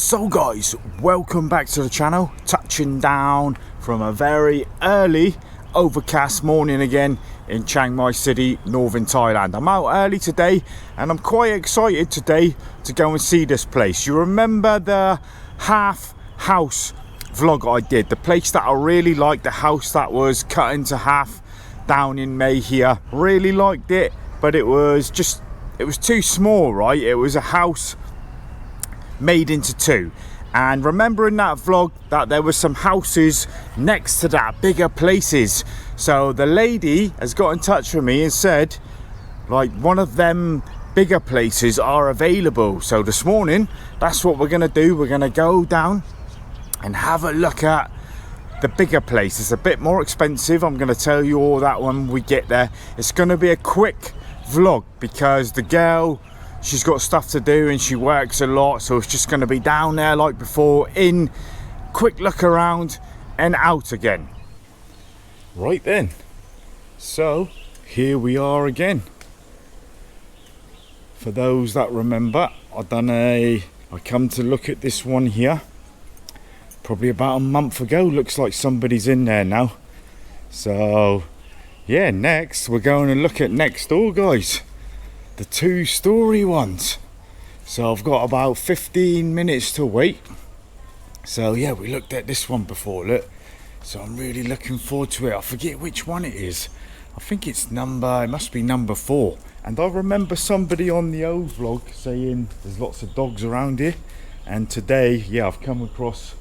So guys, welcome back to the channel. Touching down from a very early overcast morning again in Chiang Mai city, northern Thailand. I'm out early today and I'm quite excited today to go and see this place. You remember the half house vlog I did, the place that I really liked, the house that was cut into half down in May here. Really liked it, but it was too small, right? It was a house made into two. And remember in that vlog that there were some houses next to that, bigger places. So the lady has got in touch with me and said, like, one of them bigger places are available. So this morning, that's what we're gonna do. We're gonna go down and have a look at the bigger place. It's a bit more expensive. I'm gonna tell you all that when we get there. It's gonna be a quick vlog because the girl, she's got stuff to do and she works a lot, so it's just going to be down there like before, in, quick look around and out again. Right then, so here we are again. For those that remember, I come to look at this one here probably about a month ago. Looks like somebody's in there now. So yeah, next we're going to look at next door, guys. The two-story ones. So I've got about 15 minutes to wait. So yeah, we looked at this one before, look. So I'm really looking forward to it. I forget which one it is. I think it must be number 4. And I remember somebody on the old vlog saying there's lots of dogs around here. And today, yeah, I've come across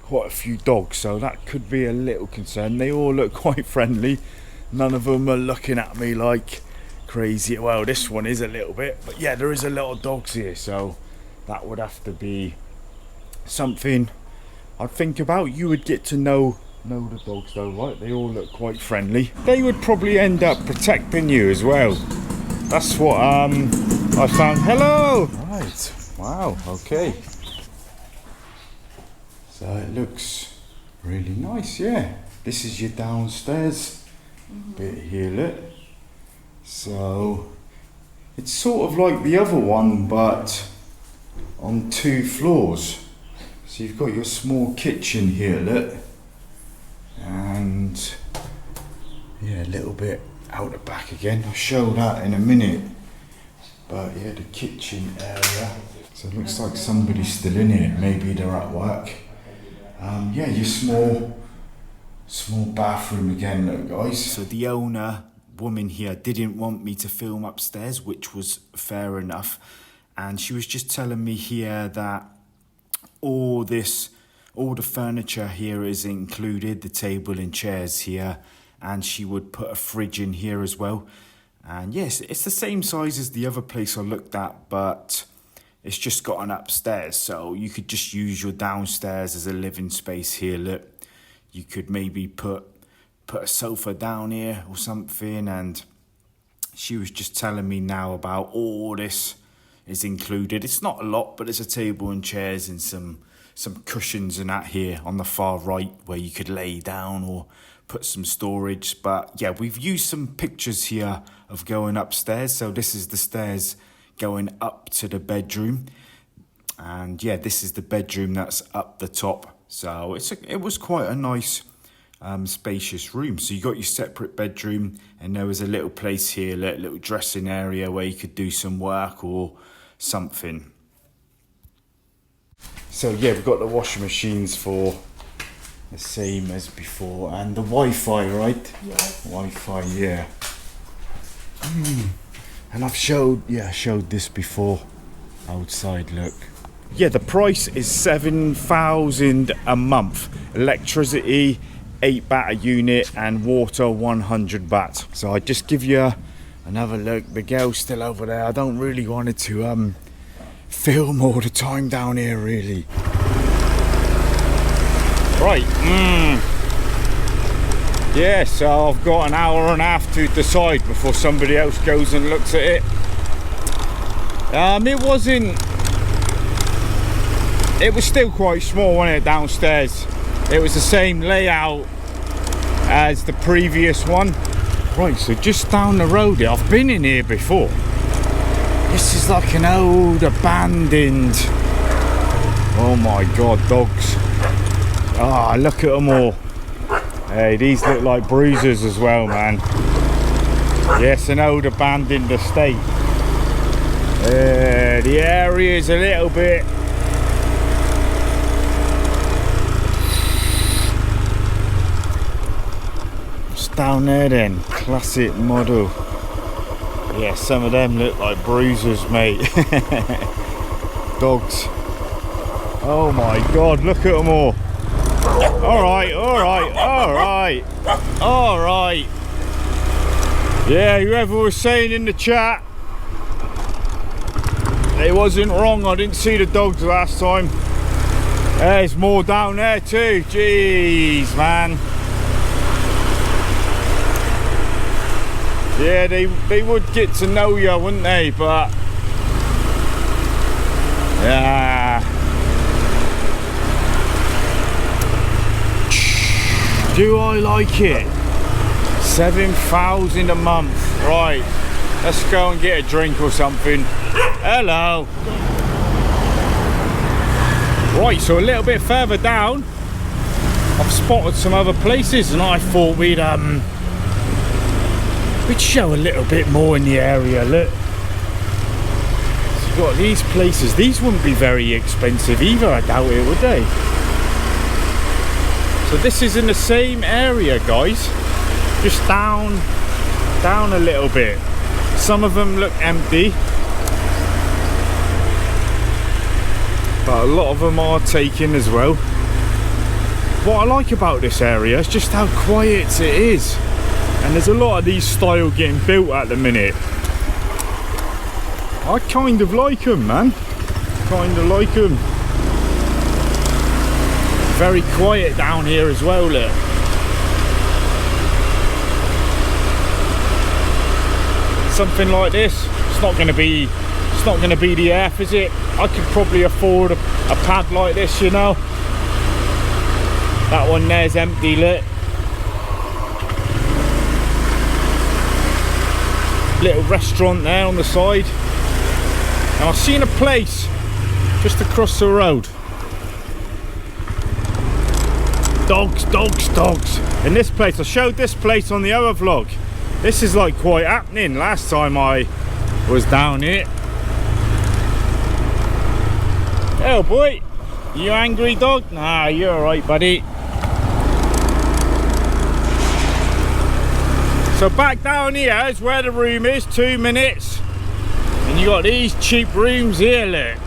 quite a few dogs. So that could be a little concern. They all look quite friendly. None of them are looking at me like crazy. Well, this one is a little bit, but yeah, there is a lot of dogs here, so that would have to be something I'd think about. You would get to know the dogs though, right? They all look quite friendly. They would probably end up protecting you as well. That's what I found. Hello. Right. Wow. Okay. So it looks really nice. Yeah. This is your downstairs bit here. Look. So it's sort of like the other one, but on 2 floors. So you've got your small kitchen here, look, and yeah, a little bit out the back again. I'll show that in a minute. But yeah, the kitchen area. So it looks like somebody's still in here. Maybe they're at work. Yeah, your small bathroom again, look, guys. So the owner woman here didn't want me to film upstairs, which was fair enough, and she was just telling me here that all the furniture here is included, the table and chairs here, and she would put a fridge in here as well. And yes, it's the same size as the other place I looked at, but it's just got an upstairs, so you could just use your downstairs as a living space here. Look, you could maybe put a sofa down here or something. And she was just telling me now about all this is included. It's not a lot, but there's a table and chairs and some cushions and that here on the far right where you could lay down or put some storage. But yeah, we've used some pictures here of going upstairs. So this is the stairs going up to the bedroom, and yeah, this is the bedroom that's up the top. So it was quite a nice spacious room. So you got your separate bedroom, and there was a little place here, little dressing area where you could do some work or something. So yeah, we've got the washing machines for the same as before, and the Wi-Fi, right? Yes. Wi-Fi, yeah. And I've showed this before outside, look. Yeah, the price is 7,000 a month. Electricity 8 baht a unit, and water 100 baht. So I just give you another look. The girl's still over there. I don't really want it to film all the time down here, really. Right. Yeah, so I've got an hour and a half to decide before somebody else goes and looks at it. It was still quite small, wasn't it, downstairs? It was the same layout as the previous one. Right, so just down the road here, I've been in here before. This is like an old abandoned Oh my god, dogs. Ah, look at them all. Hey, these look like bruisers as well, man. Yes, an old abandoned estate. The area is a little bit... What's down there then? Classic model. Yeah, some of them look like bruisers, mate. Dogs. Oh my god, look at them all. Alright, alright, alright. Alright. Yeah, whoever was saying in the chat, it wasn't wrong. I didn't see the dogs last time. There's more down there too. Jeez, man. Yeah, they would get to know you, wouldn't they? But yeah. Do I like it? 7,000 a month. Right, let's go and get a drink or something. Hello. Right, so a little bit further down, I've spotted some other places, and I thought we'd show a little bit more in the area. Look, so you've got these places. These wouldn't be very expensive either, I doubt it, would they? So this is in the same area, guys, just down a little bit. Some of them look empty, but a lot of them are taken as well. What I like about this area is just how quiet it is, and there's a lot of these style getting built at the minute. I kind of like them, man. Kind of like them. Very quiet down here as well, look. Something like this, it's not going to be the F, is it? I could probably afford a pad like this, you know. That one there's empty, look. Little restaurant there on the side, and I've seen a place just across the road. Dogs, dogs, dogs. In this place, I showed this place on the other vlog. This is like quite happening. Last time I was down here. Oh boy, you angry dog? Nah, you're alright, buddy. So back down here is where the room is, 2 minutes. And you got these cheap rooms here, look.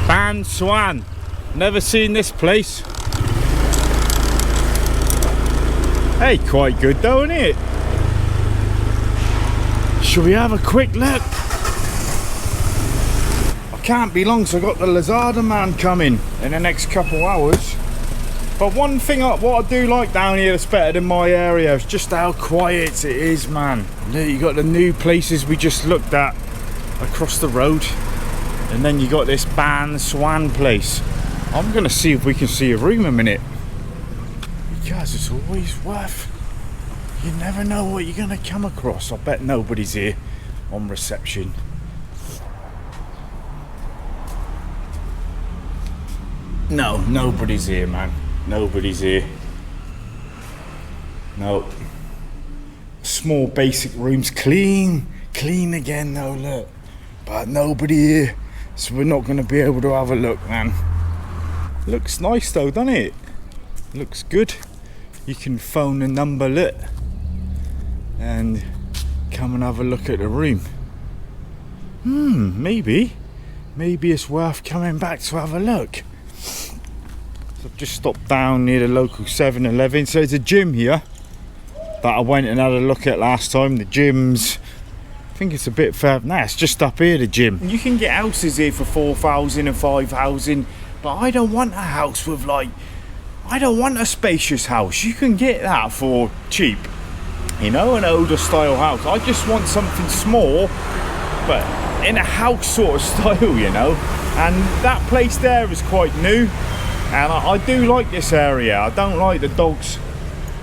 Ban Swan. Never seen this place. Hey, quite good though, isn't it? Should we have a quick look? I can't be long, so I've got the Lazada man coming in the next couple hours. But one thing, what I do like down here that's better than my area is just how quiet it is, man. Look, you got the new places we just looked at across the road, and then you got this Ban Swan place. I'm gonna see if we can see a room in a minute, because it's always worth, you never know what you're gonna come across. I bet nobody's here on reception. No, nobody's here, man. Nobody's here. No. Small basic rooms, clean again though, look. But nobody here, so we're not gonna be able to have a look, man. Looks nice though, doesn't it? Looks good. You can phone the number, look, and come and have a look at the room. Maybe it's worth coming back to have a look. So I've just stopped down near the local 7-Eleven. So there's a gym here that I went and had a look at last time. The gym's, I think it's a bit further. Nah, it's just up here, the gym. You can get houses here for 4,000 and 5,000. But I don't want a house with I don't want a spacious house. You can get that for cheap, you know, an older style house. I just want something small, but in a house sort of style, you know. And that place there is quite new, and I do like this area. I don't like the dogs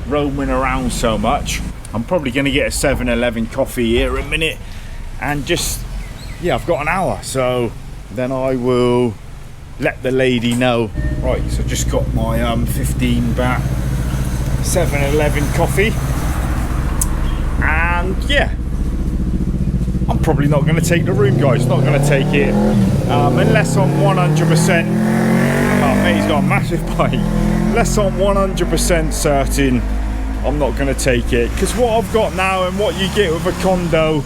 roaming around so much. I'm probably going to get a 7-Eleven coffee here in a minute, and just, yeah, I've got an hour, so then I will let the lady know. Right, so just got my 15 baht 7-Eleven coffee, and yeah, I'm probably not going to take the room, guys. Not going to take it unless I'm 100%. Oh, mate's got a massive bike. Unless I'm 100% certain I'm not going to take it, because what I've got now and what you get with a condo.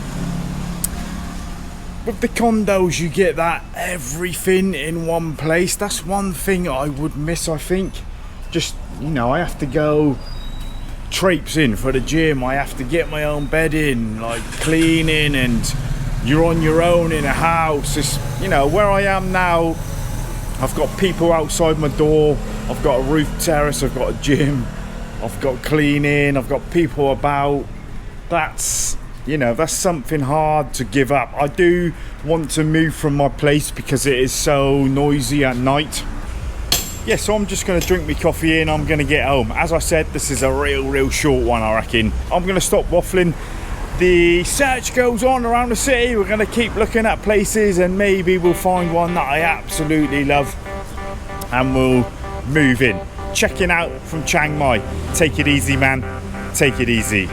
With the condos, you get that everything in one place. That's one thing I would miss, I think. Just, you know, I have to go traipse in for the gym. I have to get my own bed in, like cleaning, and you're on your own in a house. It's, you know, where I am now, I've got people outside my door. I've got a roof terrace. I've got a gym. I've got cleaning. I've got people about. That's... you know, that's something hard to give up. I do want to move from my place because it is so noisy at night. Yeah, so I'm just going to drink my coffee and I'm going to get home. As I said, this is a real short one, I reckon. I'm going to stop waffling. The search goes on around the city. We're going to keep looking at places and maybe we'll find one that I absolutely love. And we'll move in. Checking out from Chiang Mai. Take it easy, man. Take it easy.